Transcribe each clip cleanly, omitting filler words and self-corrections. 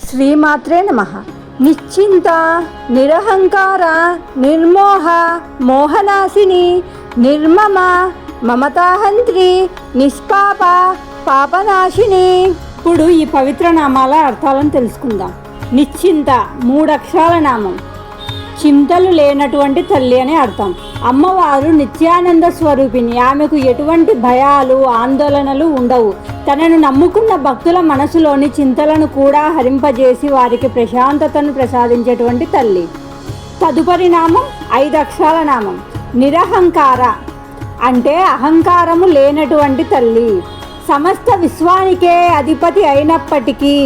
శ్రీమాత్రే నమః. నిశ్చింత, నిరహంకార, నిర్మోహ, మోహనాశిని, నిర్మమ, మమతాహంత్రి, నిష్పాప, పాపనాశిని. ఇప్పుడు ఈ పవిత్ర నామాల అర్థాలను తెలుసుకుందాం. నిశ్చింత 3 అక్షరాల నామం. చింతలు లేనటువంటి తల్లి అని అర్థం. అమ్మవారు నిత్యానంద స్వరూపిణి. ఆమెకు ఎటువంటి భయాలు ఆందోళనలు ఉండవు. తనను నమ్ముకున్న భక్తుల మనసులోని చింతలను కూడా హరింపజేసి వారికి ప్రశాంతతను ప్రసాదించేటువంటి తల్లి. తదుపరి నామం 5 అక్షరాల నామం. నిరహంకార అంటే అహంకారము లేనటువంటి తల్లి. సమస్త విశ్వానికే అధిపతి అయినప్పటికీ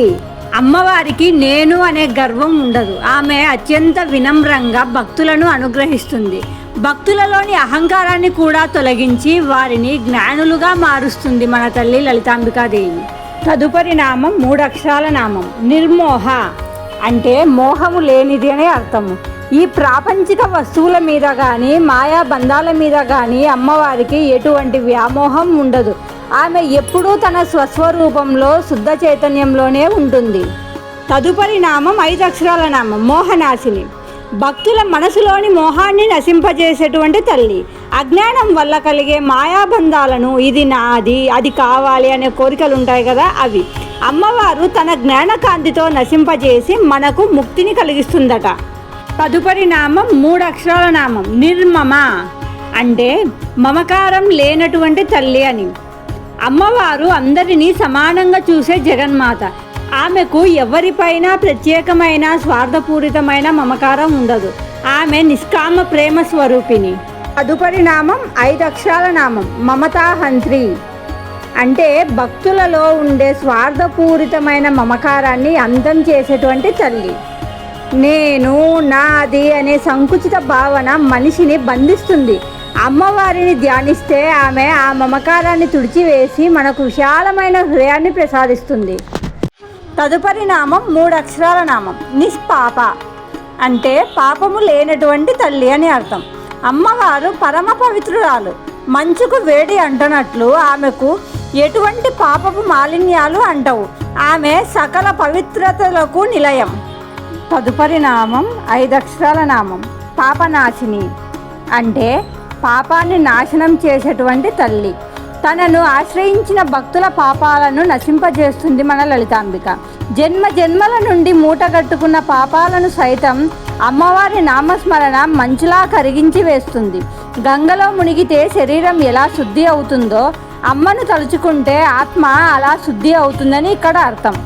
అమ్మవారికి నేను అనే గర్వం ఉండదు. ఆమె అత్యంత వినమ్రంగా భక్తులను అనుగ్రహిస్తుంది. భక్తులలోని అహంకారాన్ని కూడా తొలగించి వారిని జ్ఞానులుగా మారుస్తుంది మన తల్లి లలితాంబికాదేవి. తదుపరి నామం 3 అక్షరాల నామం. నిర్మోహ అంటే మోహము లేనిది అనే అర్థము. ఈ ప్రాపంచిక వస్తువుల మీద కానీ మాయా బంధాల మీద కానీ అమ్మవారికి ఎటువంటి వ్యామోహం ఉండదు. ఆమె ఎప్పుడూ తన స్వస్వరూపంలో శుద్ధ చైతన్యంలోనే ఉంటుంది. తదుపరి నామం 5 అక్షరాల నామం. మోహనాశిని. భక్తుల మనసులోని మోహాన్ని నశింపజేసేటువంటి తల్లి. అజ్ఞానం వల్ల కలిగే మాయాబంధాలను ఇది నాది, అది కావాలి అనే కోరికలు ఉంటాయి కదా, అవి అమ్మవారు తన జ్ఞానకాంతితో నశింపజేసి మనకు ముక్తిని కలిగిస్తుందట. తదుపరి నామం 3 అక్షరాల నామం. నిర్మమ అంటే మమకారం లేనటువంటి తల్లి అని. అమ్మవారు అందరినీ సమానంగా చూసే జగన్మాత. ఆమెకు ఎవరిపైనా ప్రత్యేకమైన స్వార్థపూరితమైన మమకారం ఉండదు. ఆమె నిష్కామ ప్రేమ స్వరూపిణి. తదుపరి నామం 5 అక్షరాల నామం. మమతాహంత్రి అంటే భక్తులలో ఉండే స్వార్థపూరితమైన మమకారాన్ని అంతం చేసేటువంటి తల్లి. నేను, నాది అనే సంకుచిత భావన మనిషిని బంధిస్తుంది. అమ్మవారిని ధ్యానిస్తే ఆమె ఆ మమకారాన్ని తుడిచివేసి మనకు విశాలమైన హృదయాన్ని ప్రసాదిస్తుంది. తదుపరి నామం 3 అక్షరాల నామం. నిష్పాప అంటే పాపము లేనటువంటి తల్లి అని అర్థం. అమ్మవారు పరమ పవిత్రురాలు. మంచుకు వేడి అంటనట్లు ఆమెకు ఎటువంటి పాపపు మాలిన్యాలు అంటవు. ఆమె సకల పవిత్రతలకు నిలయం. తదుపరి నామం 5 అక్షరాల నామం. పాపనాశిని అంటే పాపాన్ని నాశనం చేసేటువంటి తల్లి. తనను ఆశ్రయించిన భక్తుల పాపాలను నశింపజేస్తుంది మన లలితాంబిక. జన్మ జన్మల నుండి మూటగట్టుకున్న పాపాలను సైతం అమ్మవారి నామస్మరణ మంచులా కరిగించి వేస్తుంది. గంగలో మునిగితే శరీరం ఎలా శుద్ధి అవుతుందో అమ్మను తలుచుకుంటే ఆత్మ అలా శుద్ధి అవుతుందని ఇక్కడ అర్థం.